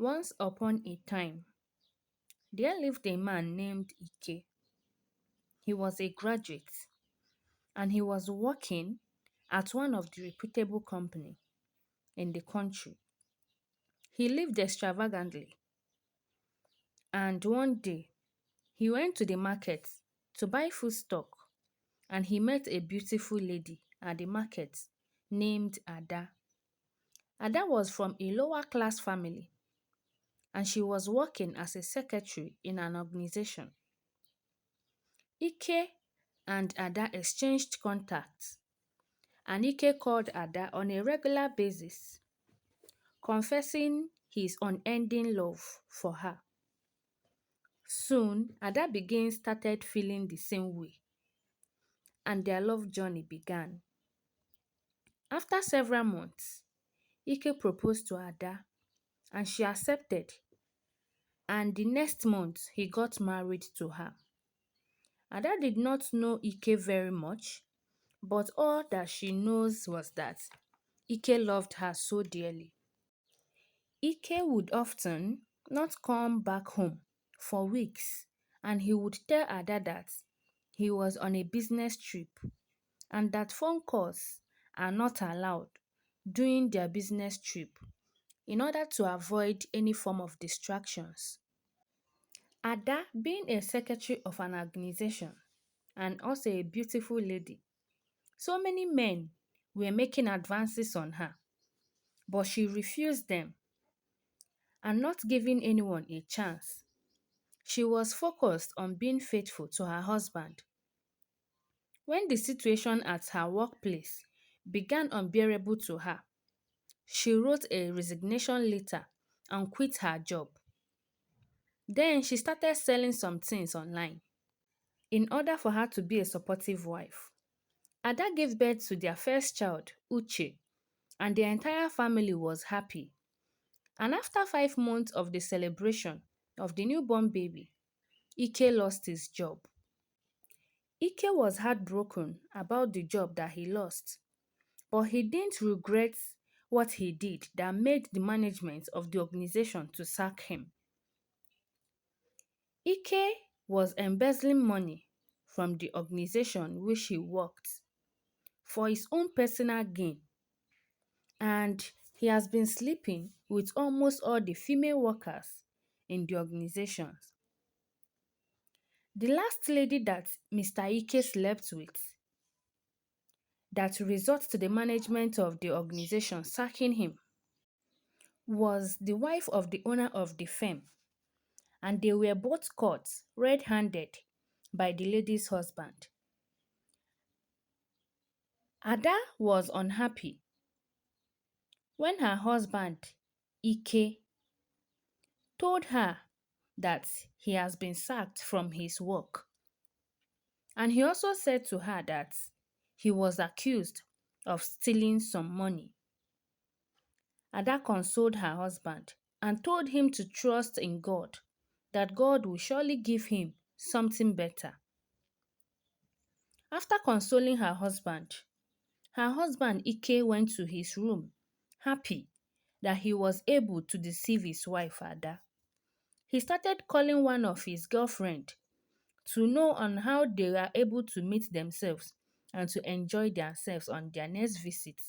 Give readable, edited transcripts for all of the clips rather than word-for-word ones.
Once upon a time, there lived a man named Ike. He was a graduate and he was working at one of the reputable company in the country. He lived extravagantly and one day he went to the market to buy food stock and he met a beautiful lady at the market named Ada. Ada was from a lower class family and she was working as a secretary in an organization. Ike and Ada exchanged contacts, and Ike called Ada on a regular basis, confessing his unending love for her. Soon, Ada began started feeling the same way, and their love journey began. After several months, Ike proposed to Ada, and she accepted, and the next month he got married to her. Ada did not know Ike very much, but all that she knows was that Ike loved her so dearly. Ike would often not come back home for weeks, and he would tell Ada that he was on a business trip and that phone calls are not allowed during their business trip in order to avoid any form of distractions. Ada, being a secretary of an organization and also a beautiful lady, so many men were making advances on her, but she refused them and not giving anyone a chance. She was focused on being faithful to her husband. When the situation at her workplace began unbearable to her, she wrote a resignation letter and quit her job. Then she started selling some things online in order for her to be a supportive wife. Ada gave birth to their first child, Uche, and the entire family was happy. And after 5 months of the celebration of the newborn baby, Ike lost his job. Ike was heartbroken about the job that he lost, but he didn't regret what he did that made the management of the organization to sack him. Ike was embezzling money from the organization which he worked for his own personal gain, and he has been sleeping with almost all the female workers in the organizations. The last lady that Mr. Ike slept with that results to the management of the organization sacking him was the wife of the owner of the firm, and they were both caught red-handed by the lady's husband. Ada was unhappy when her husband, Ike, told her that he has been sacked from his work. And he also said to her that he was accused of stealing some money. Ada consoled her husband and told him to trust in God, that God will surely give him something better. After consoling her husband Ike went to his room, happy that he was able to deceive his wife Ada. He started calling one of his girlfriend to know on how they were able to meet themselves and to enjoy themselves on their next visit.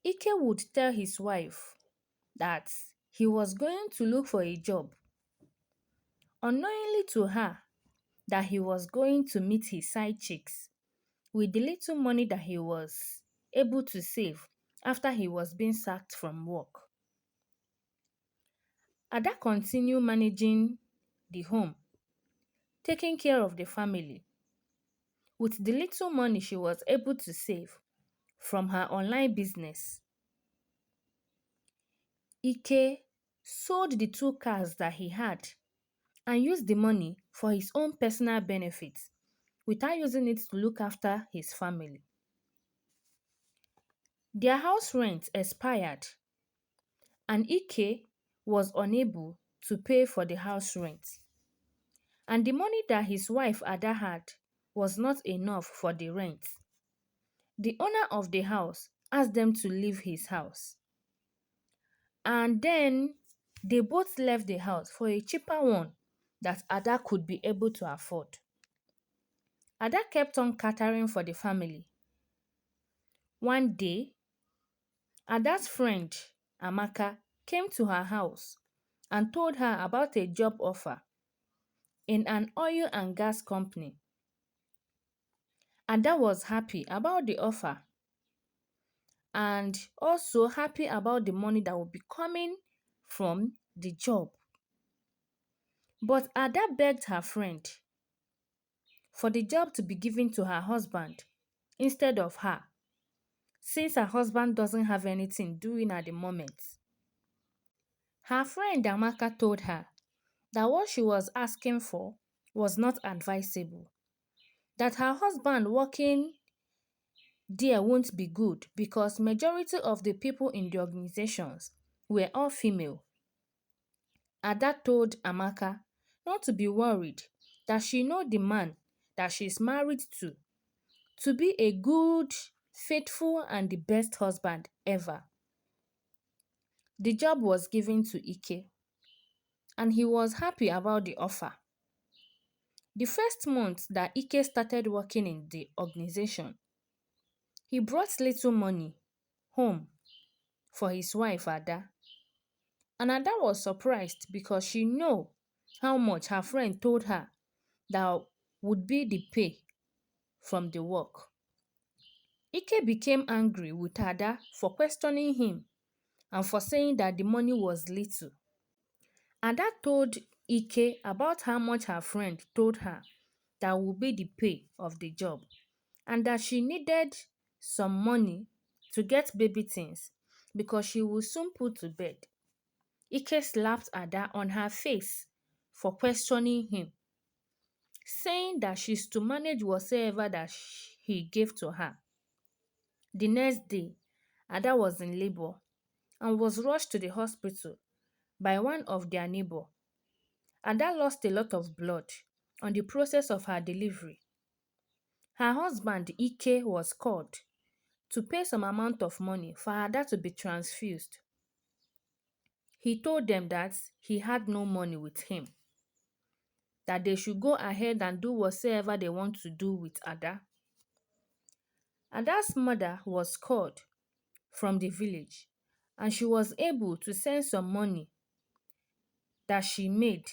Ike would tell his wife that he was going to look for a job, unknowingly to her that he was going to meet his side chicks with the little money that he was able to save after he was being sacked from work. Ada continued managing the home, taking care of the family with the little money she was able to save from her online business. Ike sold the two cars that he had and used the money for his own personal benefits without using it to look after his family. Their house rent expired and Ike was unable to pay for the house rent. And the money that his wife Ada had was not enough for the rent. The owner of the house asked them to leave his house. And then They both left the house for a cheaper one that Ada could be able to afford. Ada kept on catering for the family. One day, Ada's friend, Amaka, came to her house and told her about a job offer in an oil and gas company. Ada was happy about the offer and also happy about the money that would be coming from the job. But Ada begged her friend for the job to be given to her husband instead of her, since her husband doesn't have anything doing at the moment. Her friend Amaka told her that what she was asking for was not advisable, that her husband working there won't be good because majority of the people in the organizations were all female. Ada told Amaka not to be worried, that she know the man that she's married to be a good, faithful and the best husband ever. The job was given to Ike and he was happy about the offer. The first month that Ike started working in the organization, he brought little money home for his wife Ada. And Ada was surprised because she knew how much her friend told her that would be the pay from the work. Ike became angry with Ada for questioning him and for saying that the money was little. Ada told Ike about how much her friend told her that would be the pay of the job and that she needed some money to get baby things because she will soon put to bed. Ike slapped Ada on her face for questioning him, saying that she's to manage whatsoever that he gave to her. The next day, Ada was in labor and was rushed to the hospital by one of their neighbor. Ada lost a lot of blood on the process of her delivery. Her husband Ike was called to pay some amount of money for Ada to be transfused. He told them that he had no money with him, that they should go ahead and do whatsoever they want to do with Ada. Ada's mother was called from the village and she was able to send some money that she made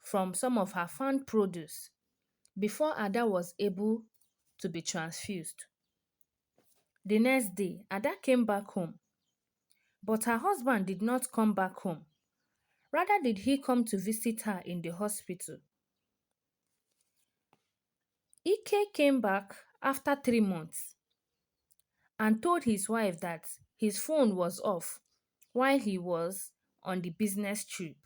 from some of her farm produce before Ada was able to be transfused. The next day, Ada came back home, but her husband did not come back home. Rather did he come to visit her in the hospital. Ike came back after 3 months and told his wife that his phone was off while he was on the business trip.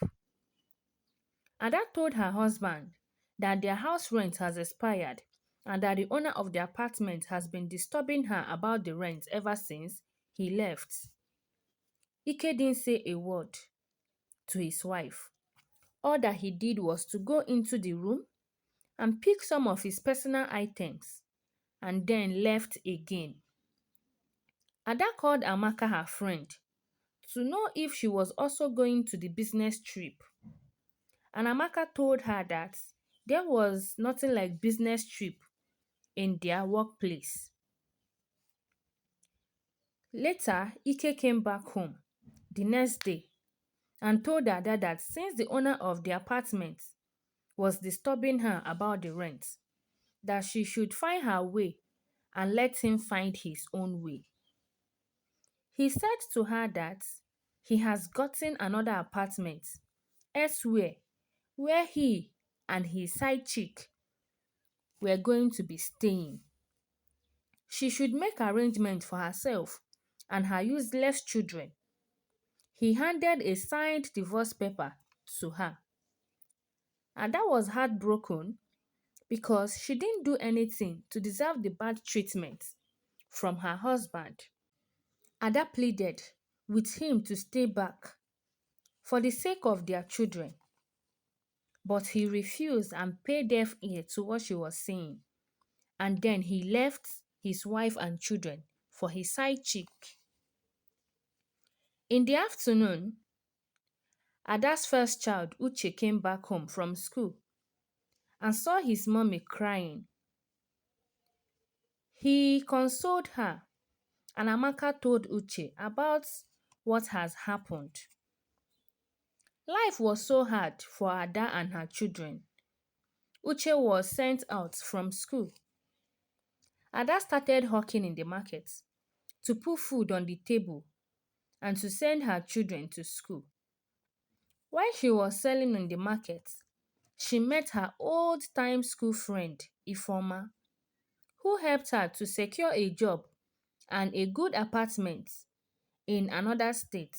Ada told her husband that their house rent has expired and that the owner of the apartment has been disturbing her about the rent ever since he left. Ike didn't say a word to his wife. All that he did was to go into the room and pick some of his personal items and then left again. Ada called Amaka, her friend, to know if she was also going to the business trip. And Amaka told her that there was nothing like business trip in their workplace. Later, Ike came back home the next day and told Ada that since the owner of the apartment was disturbing her about the rent, that she should find her way and let him find his own way. He said to her that he has gotten another apartment elsewhere where he and his side chick were going to be staying. She should make arrangements for herself and her useless children. He handed a signed divorce paper to her. Ada was heartbroken because she didn't do anything to deserve the bad treatment from her husband. Ada pleaded with him to stay back for the sake of their children, but he refused and paid deaf ear to what she was saying, and then he left his wife and children for his side chick. In the afternoon, Ada's first child, Uche, came back home from school and saw his mommy crying. He consoled her, and Amaka told Uche about what has happened. Life was so hard for Ada and her children. Uche was sent out from school. Ada started hawking in the market to put food on the table and to send her children to school. While she was selling in the market, she met her old-time school friend, Ifoma, who helped her to secure a job and a good apartment in another state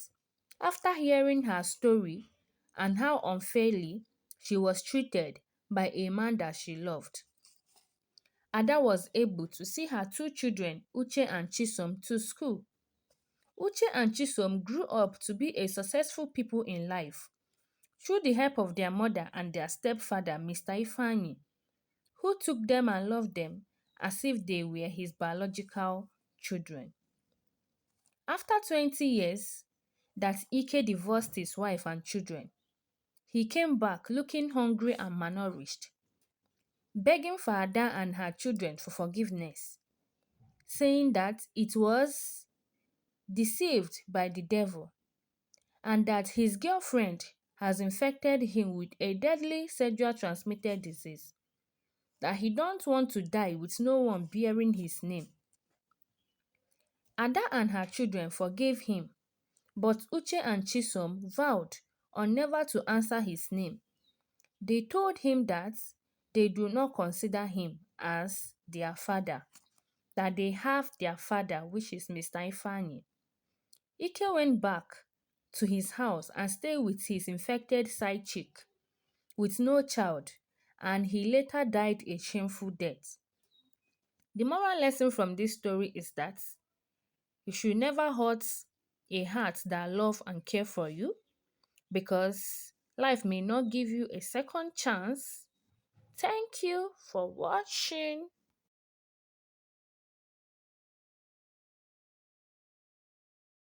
after hearing her story and how unfairly she was treated by a man that she loved. Ada was able to see her two children, Uche and Chisom, to school. Uche and Chisom grew up to be a successful people in life through the help of their mother and their stepfather, Mr. Ifani, who took them and loved them as if they were his biological children. After 20 years that Ike divorced his wife and children, he came back looking hungry and malnourished, begging for Ada and her children for forgiveness, saying that it was deceived by the devil and that his girlfriend has infected him with a deadly sexual transmitted disease, that he don't want to die with no one bearing his name. Ada and her children forgave him, but Uche and Chisom vowed on never to answer his name. They told him that they do not consider him as their father, that they have their father, which is Mr. Ifani. Ike went back to his house and stayed with his infected side chick with no child, and he later died a shameful death. The moral lesson from this story is that you should never hurt a heart that love and care for you, because life may not give you a second chance. Thank you for watching.